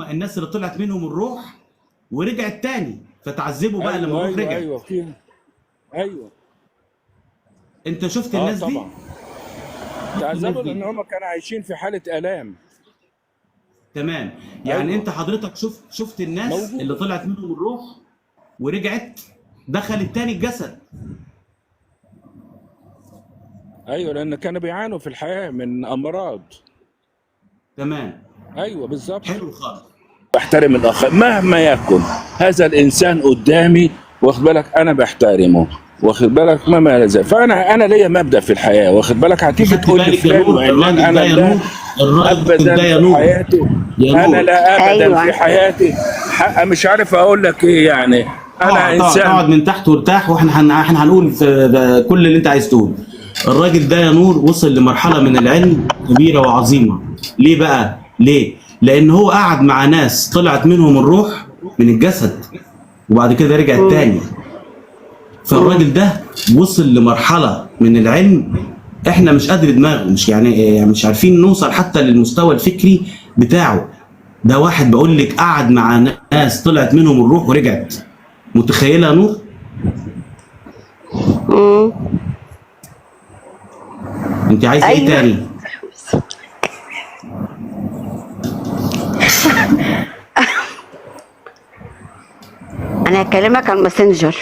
الناس اللي طلعت منهم الروح ورجعت تاني، فتعذبوا بقى لما ايوه الروح ايوه رجعت. ايوه فيها. ايوه. انت شفت اه الناس دي؟ طبعا. شفت الناس تعذبوا لان دي؟ هم كانوا عايشين في حاله الام. تمام. يعني ايوه انت حضرتك شفت الناس اللي موجوده. طلعت منهم الروح ورجعت دخلت تاني الجسد. ايوه لان كانوا بيعانوا في الحياه من امراض. تمام. ايوه بالظبط. حلو خالص. بحترم الاخر مهما يكن هذا الانسان قدامي، واخد بالك انا بحترمه، واخد بالك مهما يلزم. فانا ليا مبدا في الحياه، واخد بالك هتيجي خدت تقول لي بالك يا فلان نور؟ وعلان، الراجل ده انا يا لا نور، الراجل ده ابدا يا في نور، حياتي. يا انا نور. لا ابدا في ايوه. حياتي مش عارف اقول لك ايه يعني. انا انسان. اقعد من تحت وارتاح، واحنا احنا هنقول كل اللي انت عايز تقوله. الراجل ده يا نور وصل لمرحله من العلم كبيره وعظيمه. ليه بقى؟ ليه؟ لان هو قعد مع ناس طلعت منهم الروح من الجسد وبعد كده رجعت امم. تاني. امم. فالراجل ده وصل لمرحله من العلم احنا مش قادر دماغه، مش يعني مش عارفين نوصل حتى للمستوى الفكري بتاعه. ده واحد بقول لك قعد مع ناس طلعت منهم الروح ورجعت. متخيله يا نور؟ امم. انت عايزه ايه ايوه. تاني؟ انا هكلمك على الماسنجر.